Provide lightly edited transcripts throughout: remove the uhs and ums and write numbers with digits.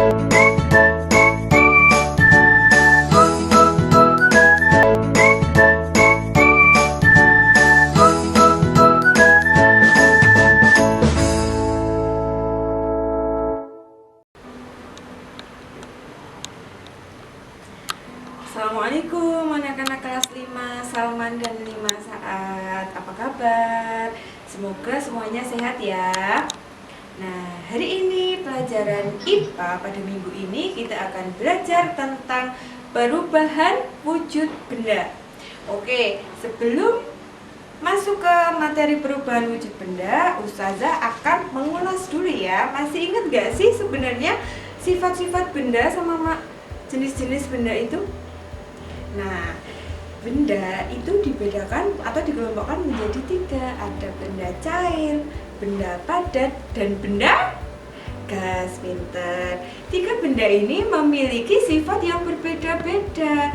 Assalamualaikum anak-anak kelas 5 Salman dan 5 Saat. Apa kabar? Semoga semuanya sehat ya. Nah, hari ini pelajaran IPA pada minggu ini kita akan belajar tentang perubahan wujud benda. Oke, sebelum masuk ke materi perubahan wujud benda, Ustazah akan mengulas dulu ya. Masih ingat gak sih sebenarnya sifat-sifat benda sama jenis-jenis benda itu? Nah, benda itu dibedakan atau dikelompokkan menjadi 3. Ada benda cair, benda padat, dan benda gas. Pinter. 3 benda ini memiliki sifat yang berbeda-beda.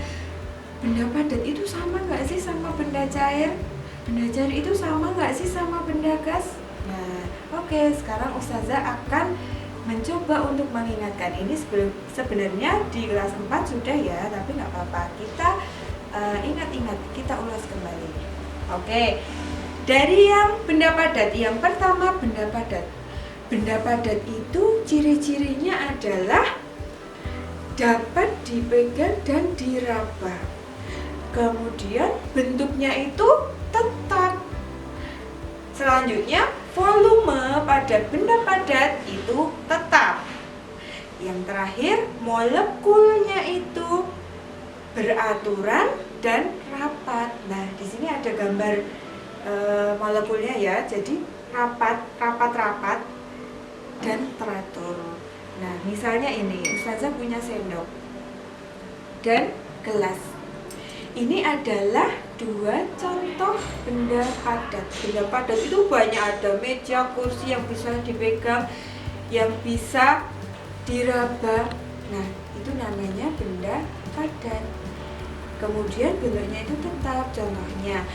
Benda padat itu sama nggak sih sama benda cair? Benda cair itu sama nggak sih sama benda gas? Nah, oke, sekarang Ustazah akan mencoba untuk mengingatkan ini. Sebenarnya di kelas 4 sudah ya, tapi nggak apa-apa, kita ingat-ingat, kita ulas kembali. Oke, dari yang benda padat, yang pertama benda padat. Benda padat itu ciri-cirinya adalah dapat dipegang dan diraba. Kemudian bentuknya itu tetap. Selanjutnya, volume pada benda padat itu tetap. Yang terakhir, molekulnya itu beraturan dan rapat. Nah, di sini ada gambar molekulnya ya. Jadi rapat dan teratur. Nah, misalnya ini, Ustazah punya sendok dan gelas. Ini adalah 2 contoh benda padat. Benda padat itu banyak, ada meja, kursi yang bisa dipegang, yang bisa diraba. Nah, itu namanya benda padat. Kemudian bentuknya itu tetap. Contohnya,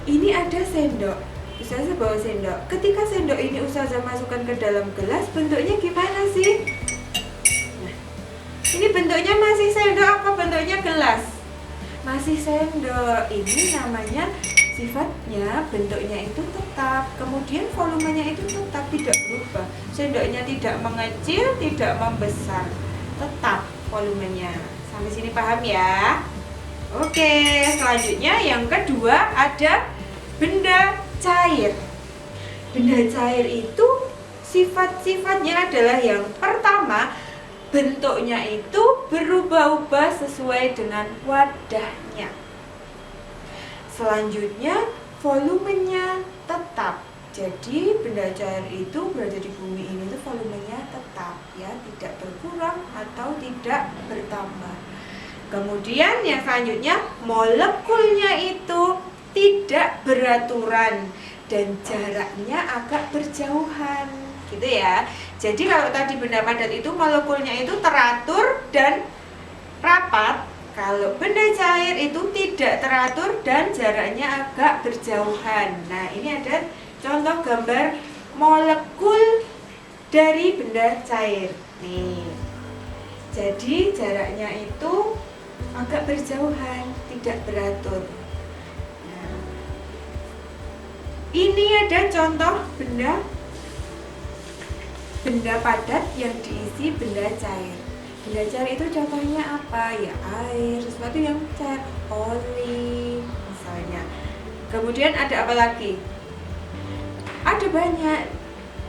ini ada sendok. Ustazah bawa sendok. Ketika sendok ini Ustazah masukkan ke dalam gelas, bentuknya gimana sih? Nah, ini bentuknya masih sendok apa bentuknya gelas? Masih sendok. Ini namanya sifatnya, bentuknya itu tetap. Kemudian volumenya itu tetap, tidak berubah. Sendoknya tidak mengecil, tidak membesar, tetap volumenya. Sampai sini paham ya? Oke, selanjutnya yang kedua ada benda cair. Benda cair itu sifat-sifatnya adalah yang pertama, bentuknya itu berubah-ubah sesuai dengan wadahnya. Selanjutnya, volumenya tetap. Jadi benda cair itu berada di bumi ini tuh volumenya tetap ya, tidak berkurang atau tidak bertambah. Kemudian yang selanjutnya, molekulnya itu tidak beraturan dan jaraknya agak berjauhan, gitu ya. Jadi kalau tadi benda padat itu molekulnya itu teratur dan rapat. Kalau benda cair itu tidak teratur dan jaraknya agak berjauhan. Nah, ini ada contoh gambar molekul dari benda cair. Nih. Jadi jaraknya itu agak berjauhan, tidak beratur. Nah, ini ada contoh benda padat yang diisi benda cair. Benda cair itu contohnya apa? Ya air, sesuatu yang cair, oli misalnya. Kemudian ada apa lagi? Ada banyak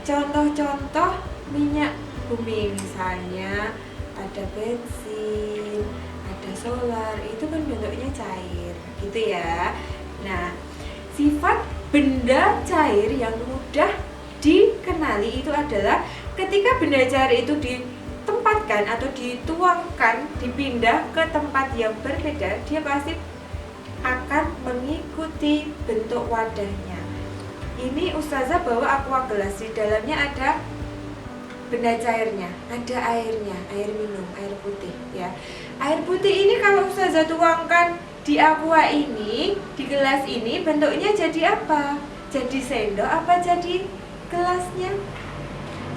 contoh-contoh minyak bumi, misalnya ada bensin, ada solar, itu kan bentuknya cair, gitu ya. Nah, sifat benda cair yang mudah dikenali itu adalah ketika benda cair itu ditempatkan atau dituangkan, dipindah ke tempat yang berbeda, dia pasti akan mengikuti bentuk wadahnya. Ini Ustazah bawa aqua gelas, di dalamnya ada benda cairnya, ada airnya, air minum, air putih ya. Air putih ini kalau Ustazah tuangkan di aqua ini, di gelas ini, bentuknya jadi apa? Jadi sendok apa jadi gelasnya?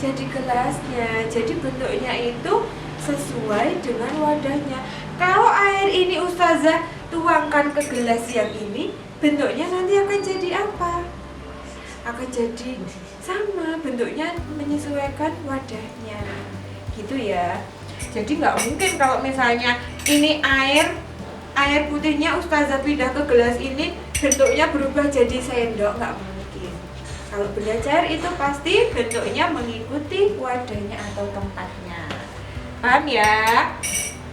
Jadi gelasnya. Jadi bentuknya itu sesuai dengan wadahnya. Kalau air ini Ustazah tuangkan ke gelas yang ini, bentuknya nanti akan jadi apa? Akan jadi sama, bentuknya menyesuaikan wadahnya. Gitu ya. Jadi nggak mungkin kalau misalnya ini air putihnya Ustazah pindah ke gelas ini, bentuknya berubah jadi sendok, nggak mungkin. Kalau benda cair itu pasti bentuknya mengikuti wadahnya atau tempatnya. Paham ya?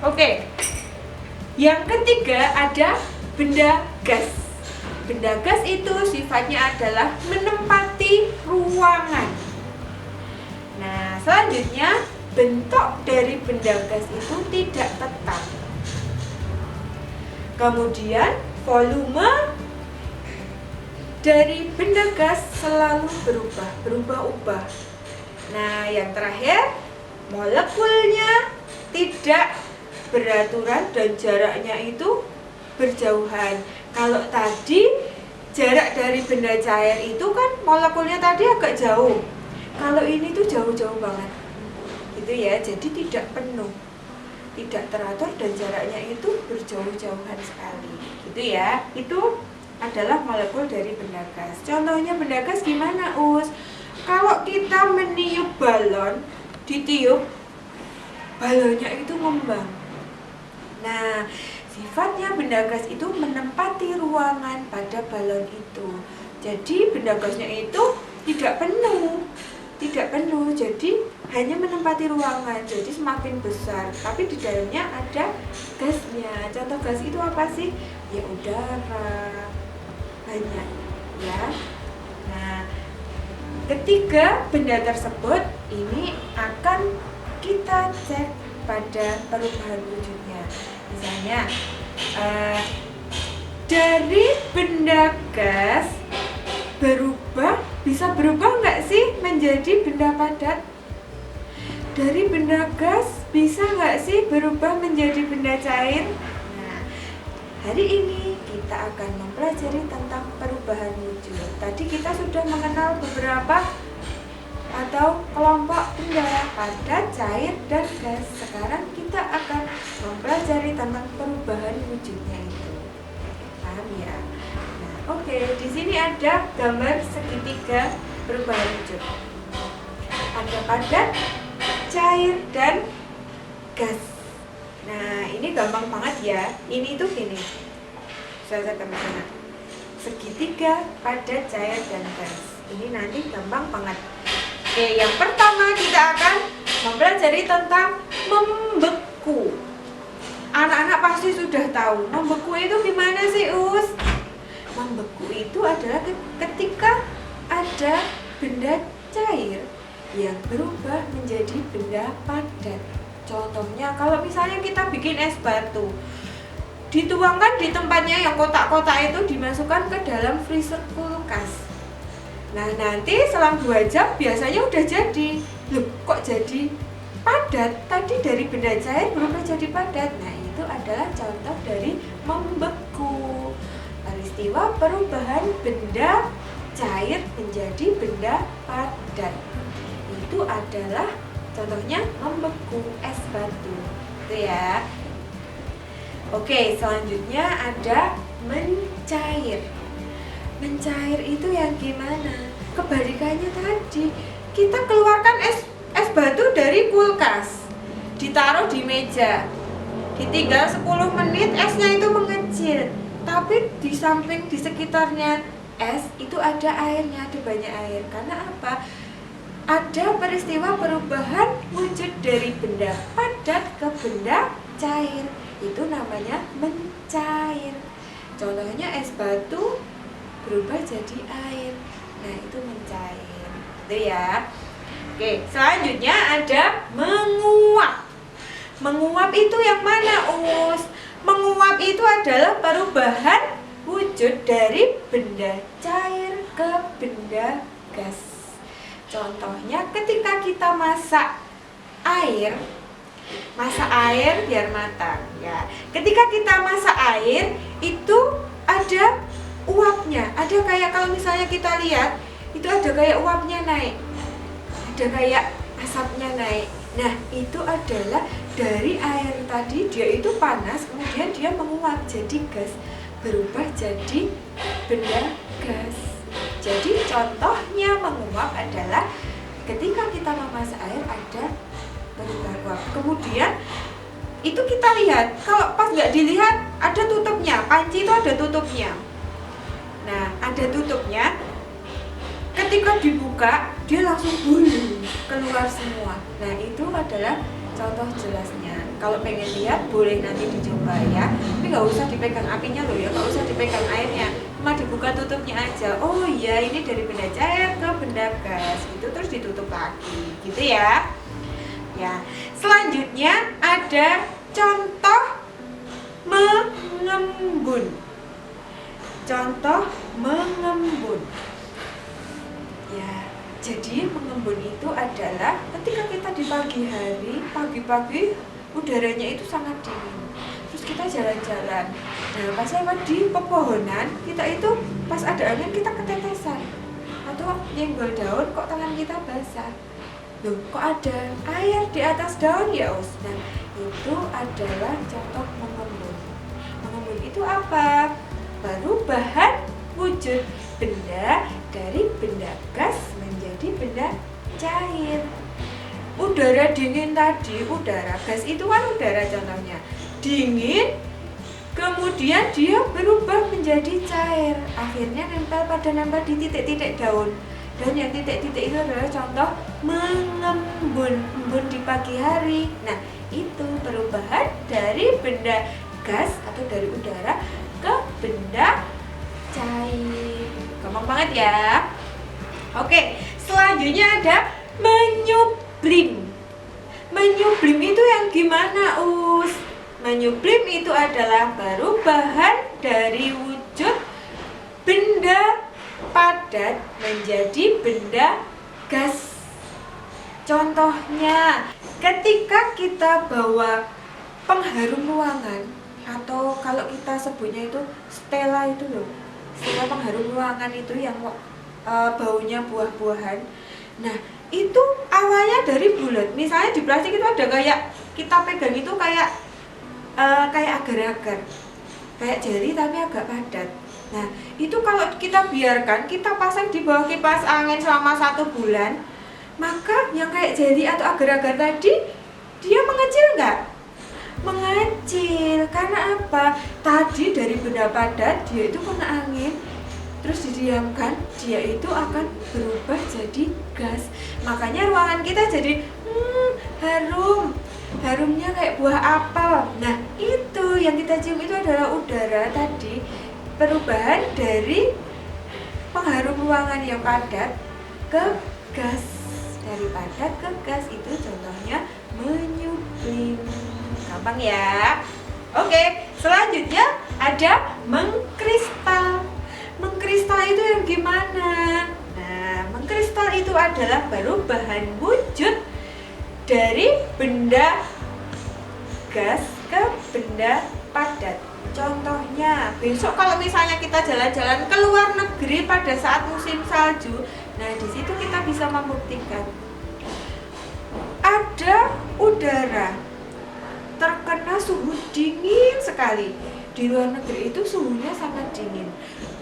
Oke. Yang ketiga ada benda gas. Benda gas itu sifatnya adalah menempati ruangan. Nah, selanjutnya bentuk dari benda gas itu tidak tetap. Kemudian volume dari benda gas selalu berubah-ubah. Nah, yang terakhir, molekulnya tidak beraturan dan jaraknya itu berjauhan. Kalau tadi jarak dari benda cair itu kan molekulnya tadi agak jauh. Kalau ini tuh jauh-jauh banget. Gitu ya, jadi tidak penuh, tidak teratur dan jaraknya itu berjauh-jauhan sekali. Gitu ya. Itu adalah molekul dari benda gas. Contohnya benda gas gimana, Us? Kalau kita meniup balon, ditiup, balonnya itu ngembang. Nah, sifatnya benda gas itu menempati ruangan pada balon itu. Jadi benda gasnya itu tidak penuh, jadi hanya menempati ruangan. Jadi semakin besar, tapi di dalamnya ada gasnya. Contoh gas itu apa sih? Ya udara. Banyak ya. Nah, ketiga benda tersebut ini akan kita cek pada perubahan wujudnya. Misalnya dari benda gas bisa berubah nggak sih menjadi benda padat? Dari benda gas bisa nggak sih berubah menjadi benda cair? Nah, hari ini kita akan mempelajari tentang perubahan wujud. Tadi kita sudah mengenal beberapa atau kelompok benda padat, cair, dan gas. Sekarang kita akan mempelajari tentang perubahan wujudnya itu. Paham ya? Nah, oke. Di sini ada gambar segitiga perubahan wujud. Ada padat, cair, dan gas. Nah, ini gampang banget ya. Ini tuh gini. Saya teman-teman, segitiga, padat, cair, dan gas. Ini nanti gampang banget. Oke, yang pertama kita akan mempelajari tentang membeku. Anak-anak pasti sudah tahu membeku itu gimana sih, Us? Membeku itu adalah ketika ada benda cair yang berubah menjadi benda padat. Contohnya kalau misalnya kita bikin es batu, dituangkan di tempatnya yang kotak-kotak itu dimasukkan ke dalam freezer kulkas. Nah, nanti selang 2 jam biasanya udah jadi. Loh, kok jadi padat? Tadi dari benda cair berubah jadi padat. Nah, itu adalah contoh dari membeku. Peristiwa perubahan benda cair menjadi benda padat. Itu adalah contohnya membeku es batu. Itu ya. Oke, selanjutnya ada mencair. Mencair itu yang gimana? Kebalikannya tadi. Kita keluarkan es batu dari kulkas, ditaruh di meja. Ditinggal 10 menit esnya itu mengecil. Tapi di samping di sekitarnya es itu ada airnya, ada banyak air. Karena apa? Ada peristiwa perubahan wujud dari benda padat ke benda cair. Itu namanya mencair. Contohnya es batu berubah jadi air. Nah, itu mencair. Itu ya. Oke, selanjutnya ada menguap. Menguap itu yang mana, Us? Menguap itu adalah perubahan wujud dari benda cair ke benda gas. Contohnya ketika kita masak air biar matang ya. Ketika kita masak air itu ada uapnya, ada kayak kalau misalnya kita lihat itu ada kayak uapnya naik, ada kayak asapnya naik. Nah, itu adalah dari air tadi dia itu panas, kemudian dia menguap jadi gas, berubah jadi benda gas. Jadi contohnya menguap adalah ketika kita memasak air ada perubahan uap. Kemudian itu kita lihat, kalau pas nggak dilihat ada tutupnya, panci itu ada tutupnya. Nah, ada tutupnya. Ketika dibuka, dia langsung keluar semua. Nah, itu adalah contoh jelasnya. Kalau pengen lihat, boleh nanti dicoba ya. Tapi nggak usah dipegang apinya loh ya, nggak usah dipegang airnya. Cuma dibuka tutupnya aja. Oh iya, ini dari benda cair ke benda gas. Itu terus ditutup lagi, gitu ya. Ya, selanjutnya ada contoh mengembun. Contoh mengembun. Ya, jadi mengembun itu adalah ketika kita di pagi hari, pagi-pagi udaranya itu sangat dingin. Terus kita jalan-jalan. Nah, pas lewat di pepohonan, kita itu pas ada angin kita ketetesan. Atau nyenggol daun kok tangan kita basah. Loh, kok ada air di atas daun ya, Us? Nah, itu adalah contoh mengembun. Mengembun itu apa? Perubahan wujud benda dari benda gas menjadi benda cair. Udara dingin tadi, udara gas itu kan udara contohnya. Dingin, kemudian dia berubah menjadi cair. Akhirnya nempel di titik-titik daun. Dan yang titik-titik itu adalah contoh mengembun, embun di pagi hari. Nah, itu perubahan dari benda gas atau dari udara ke benda cair. Gampang banget ya. Oke, selanjutnya ada menyublim. Menyublim itu yang gimana, Us? Menyublim itu adalah perubahan dari wujud benda padat menjadi benda gas. Contohnya, ketika kita bawa pengharum ruangan, atau kalau kita sebutnya itu stella itu loh, stella pengharum ruangan itu yang baunya buah-buahan. Nah, itu awalnya dari bulat. Misalnya di plastik itu ada kayak kita pegang itu kayak agar-agar, kayak jari tapi agak padat. Nah, itu kalau kita biarkan, kita pasang di bawah kipas angin selama 1 bulan, maka yang kayak jari atau agar-agar tadi dia mengecil nggak? Mengecil. Karena apa? Tadi dari benda padat dia itu kena angin, terus didiamkan, dia itu akan berubah jadi gas. Makanya ruangan kita jadi harum. Harumnya kayak buah apel. Nah, itu yang kita cium itu adalah udara tadi. Perubahan dari pengharum ruangan yang padat ke gas. Dari padat ke gas, itu contohnya menyublim. Gampang ya. Oke, selanjutnya ada mengkristal. Mengkristal itu yang gimana? Nah, mengkristal itu adalah perubahan wujud dari benda gas ke benda padat. Contohnya, besok kalau misalnya kita jalan-jalan ke luar negeri pada saat musim salju, nah di situ kita bisa membuktikan ada udara terkena suhu dingin sekali. Di luar negeri itu suhunya sangat dingin.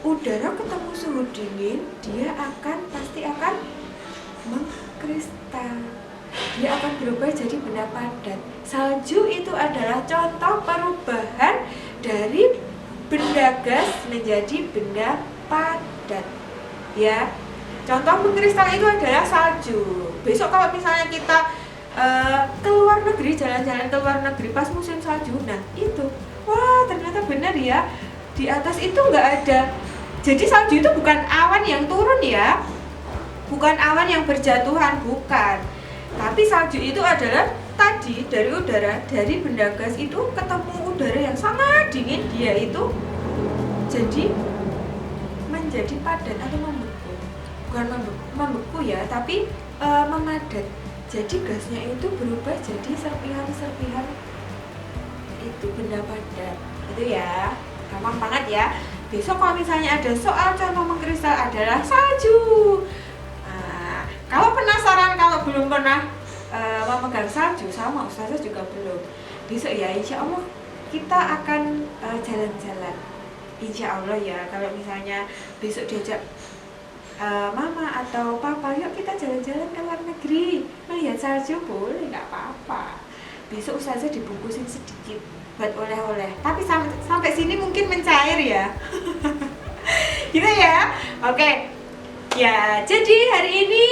Udara ketemu suhu dingin, dia pasti akan mengkristal. Dia akan berubah jadi benda padat. Salju itu adalah contoh perubahan dari benda gas menjadi benda padat. Ya, contoh mengkristal itu adalah salju. Besok kalau misalnya kita ke luar negeri, jalan-jalan ke luar negeri pas musim salju, nah itu, wah ternyata benar ya, di atas itu nggak ada. Jadi salju itu bukan awan yang turun ya, bukan awan yang berjatuhan, bukan. Tapi salju itu adalah tadi dari udara, dari benda gas itu ketemu udara yang sangat dingin, dia itu jadi menjadi padat atau membeku. Bukan membeku ya, tapi memadat. Jadi gasnya itu berubah jadi serpihan-serpihan itu benda padat. Itu ya, gampang banget ya. Besok kalau misalnya ada soal contoh mengkristal adalah salju. Nah, kalau penasaran, kalau belum pernah memegang salju, sama ustazah juga belum. Besok ya insya Allah kita akan jalan-jalan. Insya Allah ya, kalau misalnya besok diajak mama atau papa, yuk kita jalan-jalan ke luar negeri melihat salju, boleh, nggak apa-apa. Besok ustazah dibungkusin sedikit buat oleh-oleh, tapi sampai sini mungkin mencair ya. Gitu ya. Oke ya, jadi hari ini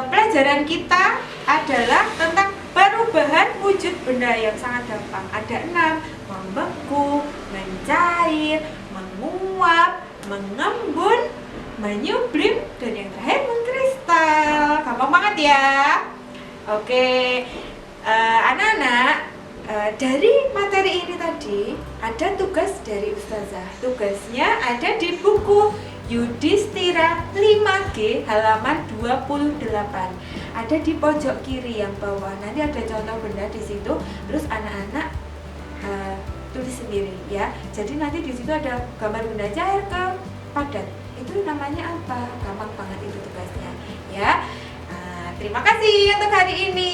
pelajaran kita adalah tentang perubahan wujud benda yang sangat gampang. Ada 6: membeku, mencair, menguap, mengembun, menyublim, dan yang terakhir mengkristal. Gampang banget ya. Oke, anak-anak, dari materi ini tadi ada tugas dari ustazah. Tugasnya ada di buku Yudhistira 5G halaman 28. Ada di pojok kiri yang bawah. Nanti ada contoh benda di situ. Terus anak-anak tulis sendiri ya. Jadi nanti di situ ada gambar benda cair ke padat. Itu namanya apa? Gampang banget itu tugasnya ya. Terima kasih untuk hari ini.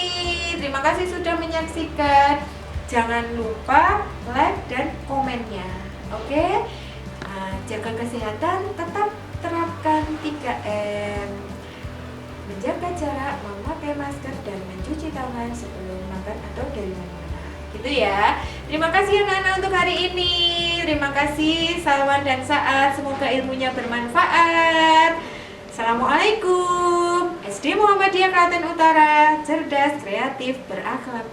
Terima kasih sudah menyaksikan. Jangan lupa like dan komennya. Oke? Jaga kesehatan, tetap terapkan 3M. Menjaga jarak, memakai masker, dan mencuci tangan sebelum makan atau dari mana-mana. Gitu ya. Terima kasih anak-anak untuk hari ini. Terima kasih Salwan dan Saat. Semoga ilmunya bermanfaat. Assalamualaikum. SD Muhammadiyah Klaten Utara, cerdas, kreatif, berakhlak.